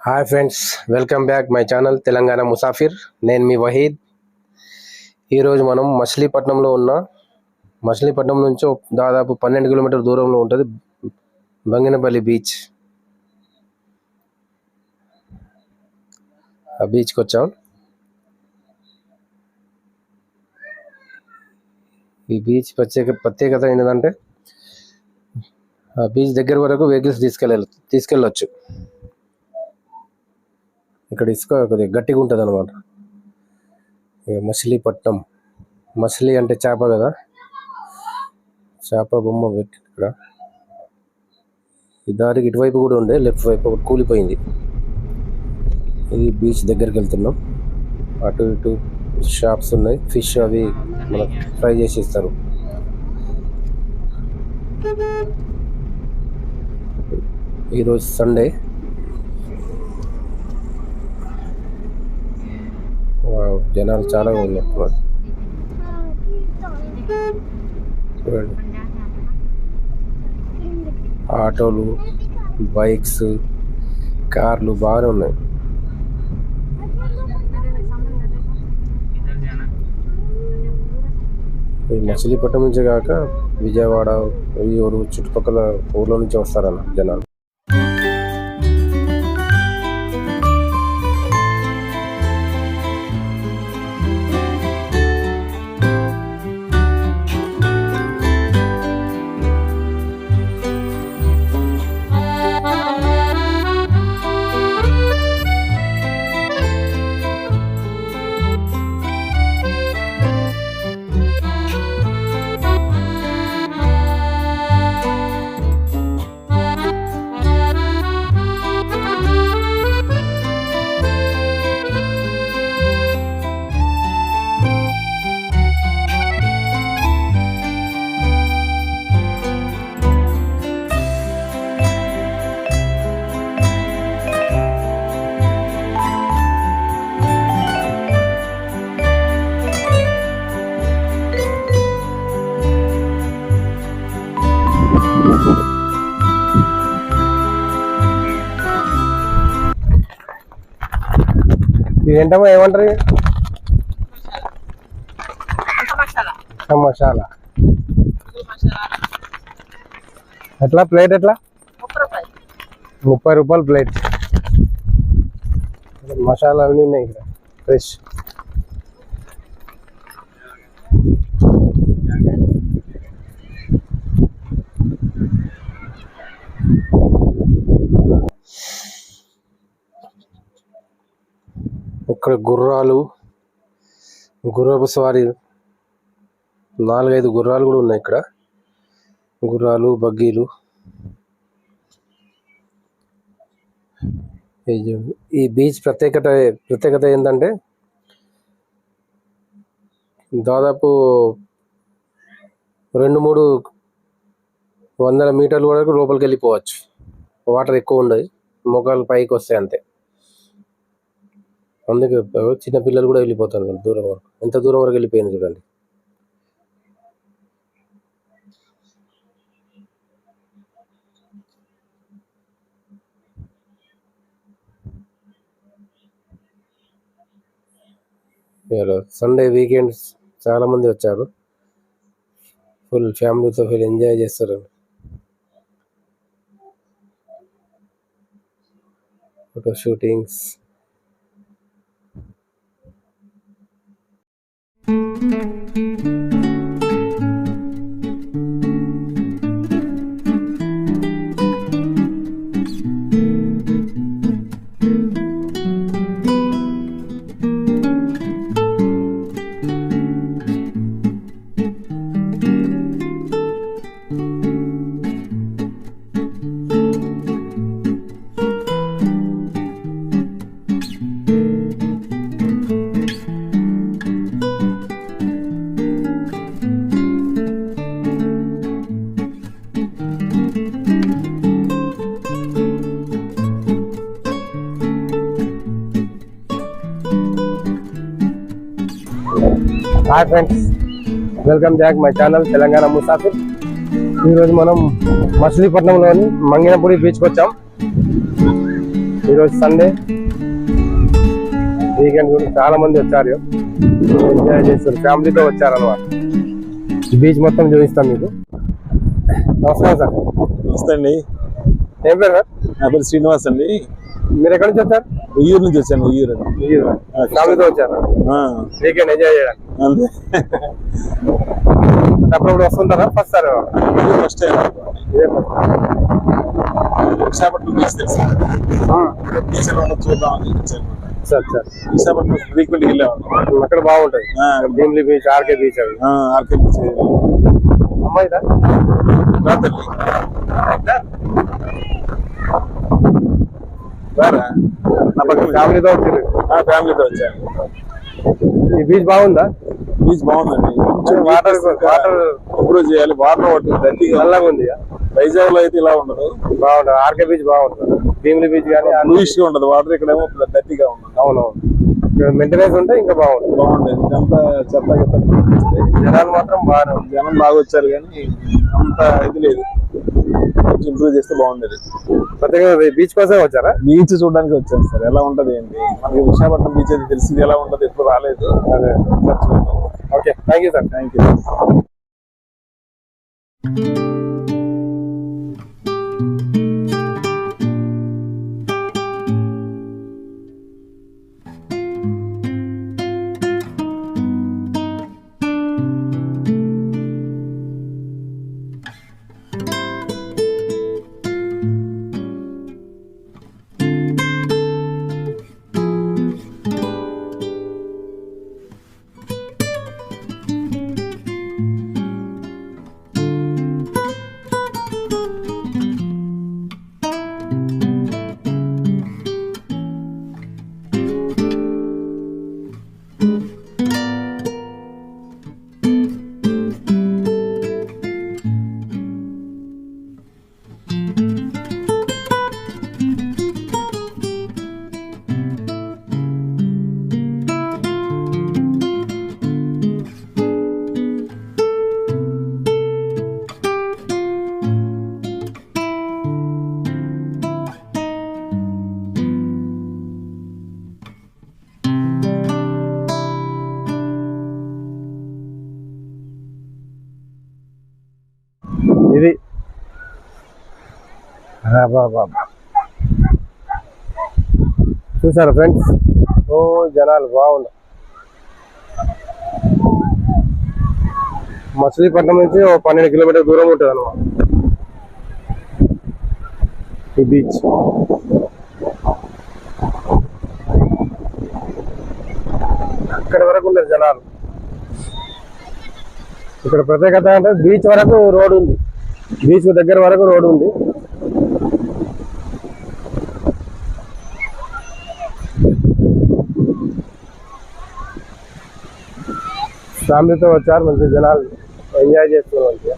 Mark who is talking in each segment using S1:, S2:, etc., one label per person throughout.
S1: Hi friends, welcome back my channel Telangana Musafir. నేను మీ వహీద్. ఈరోజు మనం మచిలీపట్నంలో ఉన్న మచిలీపట్నం నుంచి దాదాపు 12 కిలోమీటర్ల దూరంలో ఉంటుంది బంగినపల్లి బీచ్. ఆ బీచ్కి వచ్చాం. ఈ బీచ్ ప్రత్యేకత ఏంటంటే ఆ బీచ్ దగ్గర వరకు వెహికల్స్ తీసుకెళ్ళొచ్చు. ఇక్కడ ఇసుక కొద్దిగా గట్టిగా ఉంటుంది అనమాట. మచిలీపట్నం, మచిలీ అంటే చేప కదా, చేప బొమ్మ పెట్టి ఇక్కడ. ఈ దారికి ఇటువైపు కూడా ఉండే, లెఫ్ట్ వైపు ఒకటి కూలిపోయింది. ఇది బీచ్ దగ్గరికి వెళ్తున్నాం. అటు ఇటు షాప్స్ ఉన్నాయి, ఫిష్ అవి మనకు ఫ్రై చేసి ఇస్తారు. ఈరోజు సండే. జనాలు చాలా ఉన్నారు చూడండి. ఆటోలు, బైక్స్, కార్లు బాగానే ఉన్నాయి. ఈ మచిలీపట్నం నుంచే కాక విజయవాడ, ఊరు చుట్టుపక్కల ఊర్ల నుంచి వస్తారన్న జనాలు. ఏంటమ్మా, ఏమంటారు? మసాలా ఎట్లా ప్లేట్? ఎట్లా? 30 రూపాయలు ప్లేట్. మసాలా అన్నీ ఉన్నాయి ఇక్కడ ఫ్రెష్. ఇక్కడ గుర్రపు స్వారీ, 4-5 గుర్రాలు కూడా ఉన్నాయి ఇక్కడ. గుర్రాలు, బగ్గీలు. ఈ బీచ్ ప్రత్యేకత ఏంటంటే దాదాపు 200-300 మీటర్ల వరకు లోపలికి వెళ్ళిపోవచ్చు. వాటర్ ఎక్కువ ఉండదు, మోకాలు పైకి వస్తాయి అంతే. అందుకే చిన్న పిల్లలు కూడా వెళ్ళిపోతారు దూరం వరకు. ఎంత దూరం వరకు వెళ్ళిపోయింది చూడండి. సండే వీకెండ్ చాలా మంది వచ్చారు. ఫుల్ ఫ్యామిలీతో ఎంజాయ్ చేస్తారు. Photo shootings. Hi friends, welcome back my channel Telangana Musafir. ఈరోజు మనం మచిలీపట్నంలోని మంగినపూడి బీచ్కి వచ్చాం. ఈరోజు సండే వీకెండ్ గురించి చాలా మంది వచ్చారు, ఎంజాయ్ చేస్తారు, ఫ్యామిలీతో వచ్చారన్నమాట. బీచ్ మొత్తం చూపిస్తాం మీకు. నమస్కారం సార్.
S2: నమస్తే అండి.
S1: ఏం పేరు సార్?
S2: నా పేరు శ్రీనివాస్ అండి.
S1: మీరు ఎక్కడి నుంచి వచ్చారు?
S2: ఉయ్యూరు నుంచి వచ్చాను. ఉయ్యూరు
S1: ఫ్యామిలీతో వచ్చారు వీకెండ్ ఎంజాయ్ చేయడానికి.
S2: అంతే.
S1: అప్పుడప్పుడు వస్తుంటారా? First sir
S2: first time Visakhapatnam beach తెలుసు, బీచ్ ఎలా ఉండదు చూద్దామని వచ్చాను.
S1: సార్ సార్
S2: విశాఖపట్నం ఫ్రీక్వెంట్ వెళ్ళాము.
S1: అక్కడ బాగుంటుంది, భీమిలి బీచ్, ఆర్కే బీచ్. అవి
S2: ఆర్కే బీచ్.
S1: అమ్మాయి
S2: రాత్రి నా పక్కన
S1: ఫ్యామిలీతో వచ్చారు.
S2: ఫ్యామిలీతో వచ్చాను.
S1: ఈ బీచ్ బాగుందా?
S2: బీచ్ బాగుందండి.
S1: వాటర్
S2: ఇంప్రూవ్ చేయాలి. వాటర్ ఒకటి దట్టిగా
S1: నల్లగా ఉంది.
S2: వైజాగ్ లో అయితే ఇలా ఉండదు,
S1: బాగుంటుంది. ఆర్కే బీచ్ బాగుంటుంది, భీమిలి బీచ్ కానీ
S2: బ్లూయిష్ గా ఉండదు వాటర్. ఇక్కడేమో దట్టిగా ఉంటుంది.
S1: అవునవును, మెయింటెనెన్స్ ఉంటే ఇంకా బాగుంటుంది.
S2: బాగుండేది. ఇదంతా చెత్త
S1: జనాలు మాత్రం బాగా
S2: జనం బాగా వచ్చారు, కానీ అంత ఇది లేదు. కొంచెం ఇంప్రూవ్ చేస్తే బాగుండేది.
S1: ప్రత్యేకంగా బీచ్ కోసమే వచ్చారా?
S2: బీచ్ చూడడానికి వచ్చాను సార్. ఎలా ఉంటది ఏంటి, మనకి విశాఖపట్నం బీచ్ అయితే తెలిసింది ఎలా ఉంటది, ఎప్పుడు రాలేదు.
S1: అదే. Okay, thank you sir.
S2: Thank you.
S1: ఇది చూసారా ఫ్రెండ్స్? ఓ జనాలు బాగుంది. మచిలీపట్నం నుంచి 12 కిలోమీటర్ దూరం ఉంటుంది అన్నమాట ఈ బీచ్. అక్కడి వరకు ఉన్నారు జనాలు. ఇక్కడ ప్రత్యేకత అంటే బీచ్ వరకు రోడ్ ఉంది, బీచ్ దగ్గర వరకు రోడ్ ఉంది. ఫ్యామిలీతో వచ్చారు, మంచి జనాలు ఎంజాయ్ చేస్తున్నారు మంచిగా.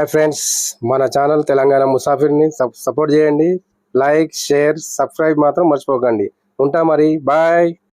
S1: హాయ్ ఫ్రెండ్స్, మన ఛానల్ తెలంగాణ ముసాఫిర్ని సపోర్ట్ చేయండి. లైక్, షేర్, సబ్స్క్రైబ్ మాత్రం మర్చిపోకండి. ఉంటా మరి, బాయ్.